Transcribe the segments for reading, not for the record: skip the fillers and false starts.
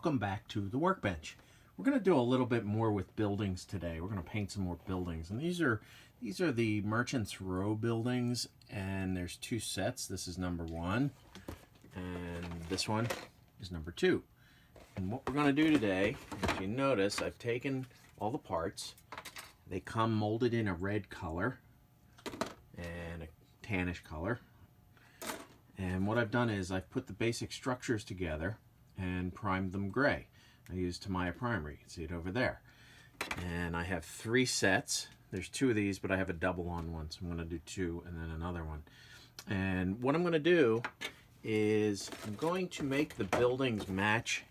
Welcome back to the workbench. We're going to do a little bit more with buildings today. We're going to paint some more buildings, and these are the Merchants Row buildings, and there's two sets. This is number 1 and this one is number 2. And what we're going to do today, if you notice, I've taken all the parts. They come molded in a red color and a tannish color. And what I've done is I've put the basic structures together and primed them gray. I used Tamiya primer. You can see it over there. And I have 3 sets. There's 2 of these, but I have a double on one, so I'm going to do 2 and then another one. And what I'm going to do is I'm going to make the buildings match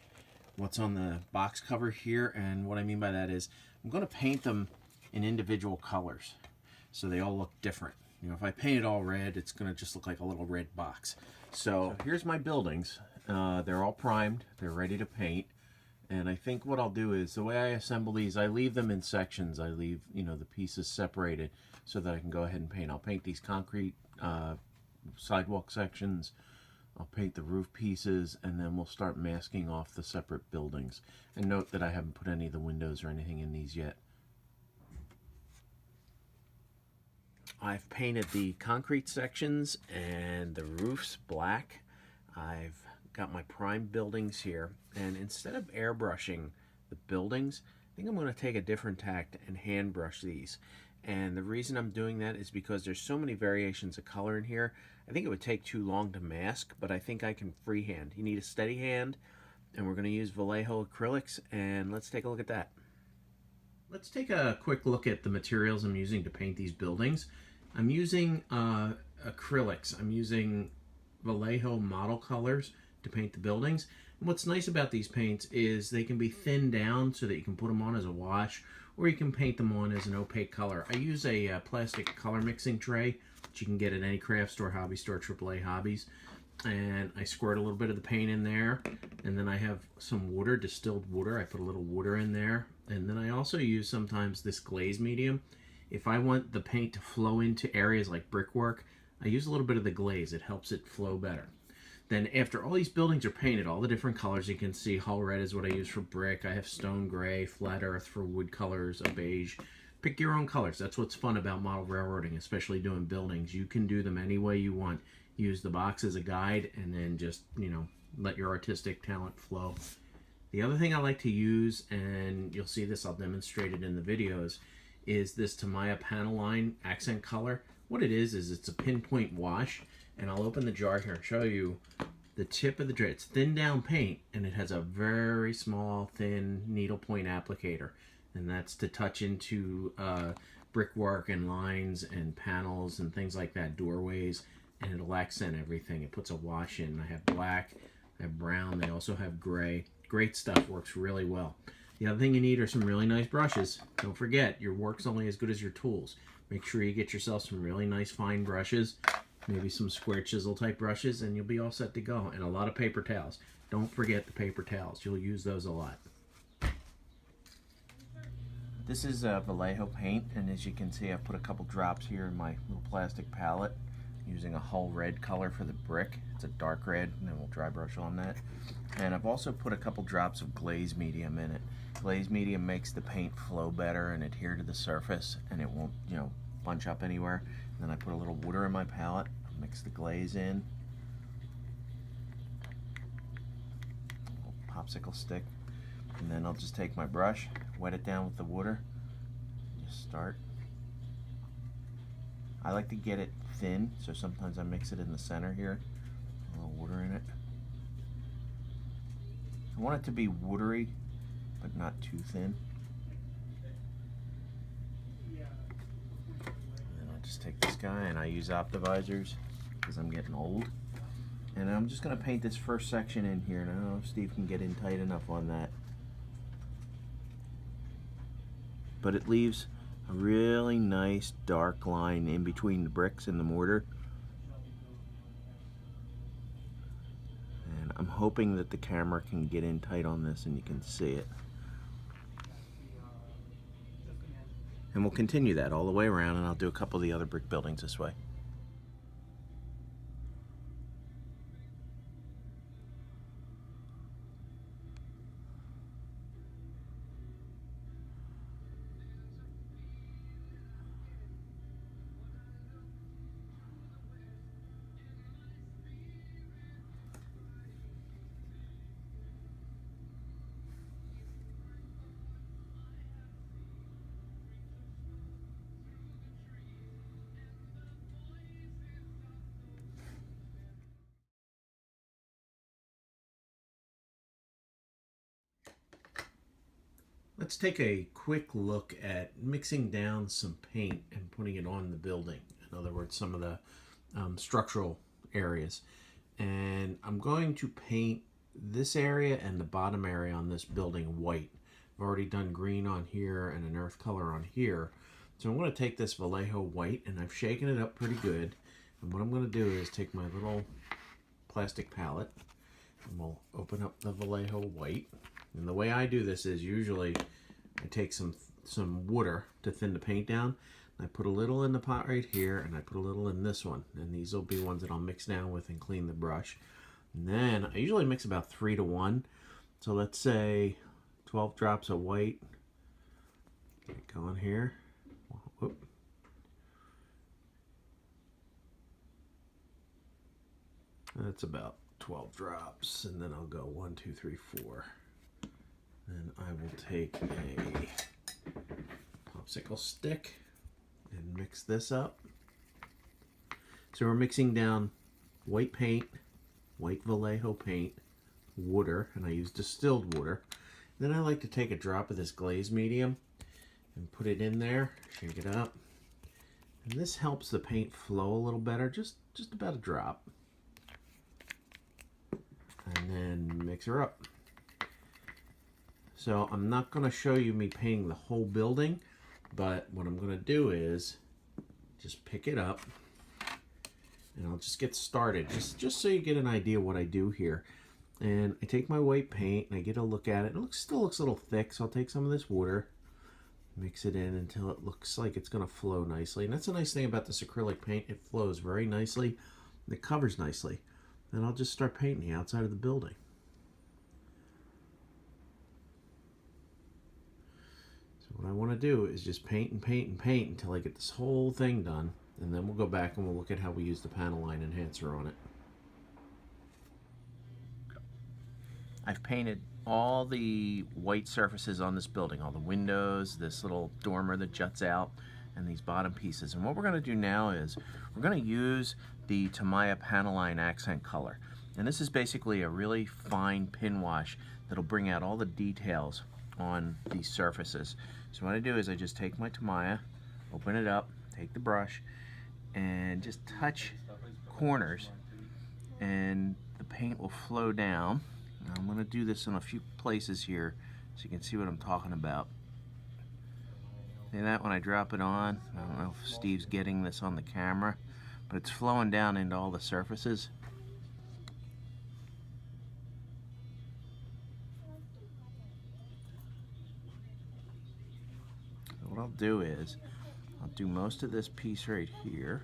what's on the box cover here. And what I mean by that is I'm going to paint them in individual colors so they all look different. You know, if I paint it all red, it's going to just look like a little red box. So here's my buildings. They're all primed. They're ready to paint. And I think what I'll do is, the way I assemble these, I leave them in sections. I leave, you know, the pieces separated so that I can go ahead and paint. I'll paint these concrete sidewalk sections. I'll paint the roof pieces, and then we'll start masking off the separate buildings. And note that I haven't put any of the windows or anything in these yet. I've painted the concrete sections and the roofs black. I've got my primed buildings here, and instead of airbrushing the buildings, I think I'm going to take a different tact and hand brush these. And the reason I'm doing that is because there's so many variations of color in here. I think it would take too long to mask, but I think I can freehand. You need a steady hand, and we're going to use Vallejo acrylics, and let's take a look at that. Let's take a quick look at the materials I'm using to paint these buildings. I'm using acrylics. I'm using Vallejo model colors to paint the buildings. And what's nice about these paints is they can be thinned down so that you can put them on as a wash, or you can paint them on as an opaque color. I use a plastic color mixing tray that you can get at any craft store, hobby store, AAA Hobbies. And I squirt a little bit of the paint in there, and then I have some water, distilled water. I put a little water in there, and then I also use sometimes this glaze medium. If I want the paint to flow into areas like brickwork, I use a little bit of the glaze. It helps it flow better. Then after all these buildings are painted, all the different colors you can see, hull red is what I use for brick. I have stone gray, flat earth for wood colors, a beige. Pick your own colors. That's what's fun about model railroading, especially doing buildings. You can do them any way you want. Use the box as a guide, and then just, you know, let your artistic talent flow. The other thing I like to use, and you'll see this, I'll demonstrate it in the videos, is this Tamiya panel line accent color. What it is it's a pinpoint wash, and I'll open the jar here and show you the tip of the jar. It's thin down paint, and it has a very small thin needle point applicator, and that's to touch into brickwork and lines and panels and things like that, doorways, and it'll accent everything. It puts a wash in. I have black, I have brown, they also have gray. Great stuff, works really well. The other thing you need are some really nice brushes. Don't forget, your work's only as good as your tools. Make sure you get yourself some really nice fine brushes, maybe some square chisel type brushes, and you'll be all set to go. And a lot of paper towels. Don't forget the paper towels. You'll use those a lot. This is Vallejo paint, and as you can see, I've put a couple drops here in my little plastic palette using a hull red color for the brick. It's a dark red, and then we'll dry brush on that. And I've also put a couple drops of glaze medium in it. Glaze medium makes the paint flow better and adhere to the surface, and it won't, you know, bunch up anywhere. And then I put a little water in my palette, mix the glaze in, a little popsicle stick, and then I'll just take my brush, wet it down with the water, just start. I like to get it thin, so sometimes I mix it in the center here, a little water in it. I want it to be watery, but not too thin. And then I just take this guy, and I use Optivisors because I'm getting old. And I'm just going to paint this first section in here, and I don't know if Steve can get in tight enough on that. But it leaves a really nice dark line in between the bricks and the mortar. And I'm hoping that the camera can get in tight on this and you can see it. And we'll continue that all the way around, and I'll do a couple of the other brick buildings this way. Let's take a quick look at mixing down some paint and putting it on the building. In other words, some of the structural areas. And I'm going to paint this area and the bottom area on this building white. I've already done green on here and an earth color on here. So I'm going to take this Vallejo white, and I've shaken it up pretty good. And what I'm going to do is take my little plastic palette and we'll open up the Vallejo white. And the way I do this is usually I take some water to thin the paint down. I put a little in the pot right here, and I put a little in this one. And these will be ones that I'll mix down with and clean the brush. And then I usually mix about 3 to 1. So let's say 12 drops of white. Go in here. Whoop. That's about 12 drops. And then I'll go 1, 2, 3, 4. Then I will take a popsicle stick and mix this up. So we're mixing down white paint, white Vallejo paint, water, and I use distilled water. Then I like to take a drop of this glaze medium and put it in there, shake it up. And this helps the paint flow a little better, just about a drop. And then mix her up. So I'm not going to show you me painting the whole building, but what I'm going to do is just pick it up and I'll just get started, just so you get an idea what I do here. And I take my white paint and I get a look at it. It still looks a little thick, so I'll take some of this water, mix it in until it looks like it's going to flow nicely. And that's a nice thing about this acrylic paint. It flows very nicely and it covers nicely. Then I'll just start painting the outside of the building. What I want to do is just paint and paint and paint until I get this whole thing done, and then we'll go back and we'll look at how we use the panel line enhancer on it. I've painted all the white surfaces on this building, all the windows, this little dormer that juts out, and these bottom pieces. And what we're going to do now is we're going to use the Tamiya panel line accent color. And this is basically a really fine pin wash that'll bring out all the details on these surfaces. So what I do is I just take my Tamiya, open it up, take the brush, and just touch corners, and the paint will flow down. Now I'm going to do this in a few places here so you can see what I'm talking about. See that when I drop it on? I don't know if Steve's getting this on the camera, but it's flowing down into all the surfaces. What I'll do is I'll do most of this piece right here.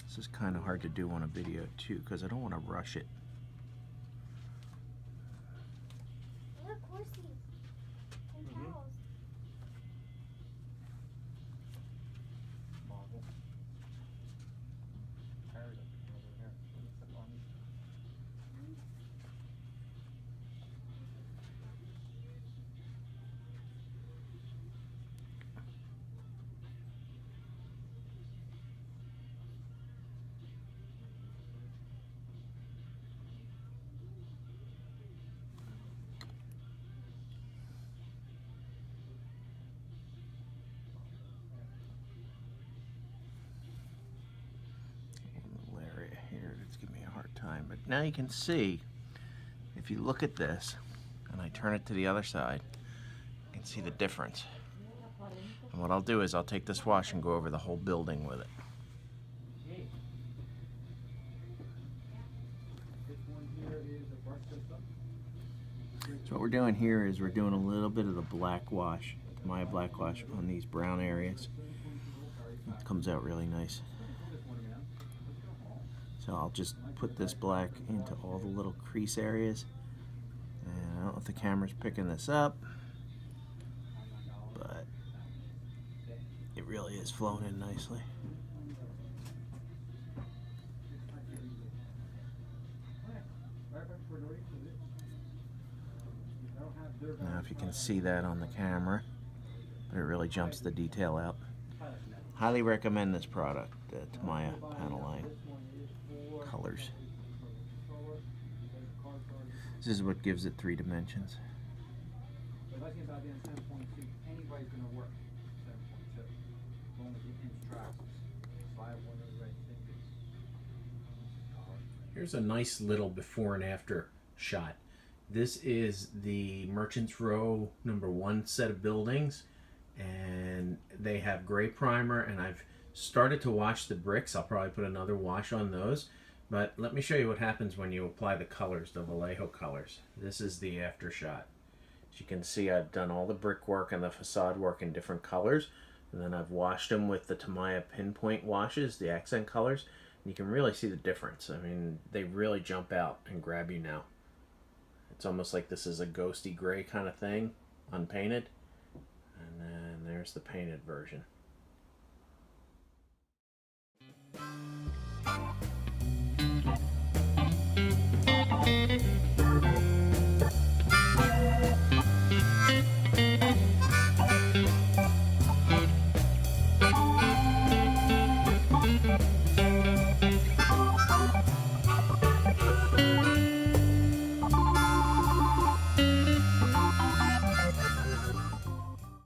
This is kind of hard to do on a video too because I don't want to rush it. But now you can see, if you look at this and I turn it to the other side, you can see the difference. And what I'll do is I'll take this wash and go over the whole building with it. So what we're doing here is we're doing a little bit of the black wash, my black wash on these brown areas. It comes out really nice. So I'll just put this black into all the little crease areas. And I don't know if the camera's picking this up, but it really is flowing in nicely. Now if you can see that on the camera, but it really jumps the detail out. Highly recommend this product, the Tamiya panel line colors. This is what gives it 3 dimensions. Here's a nice little before and after shot. This is the Merchants Row #1 set of buildings, and they have gray primer, and I've started to wash the bricks. I'll probably put another wash on those, but let me show you what happens when you apply the colors, the Vallejo colors. This is the after shot. As you can see, I've done all the brickwork and the facade work in different colors, and then I've washed them with the Tamiya pinpoint washes, the accent colors. You can really see the difference. I mean, they really jump out and grab you now. It's almost like this is a ghosty gray kind of thing, unpainted. And then there's the painted version.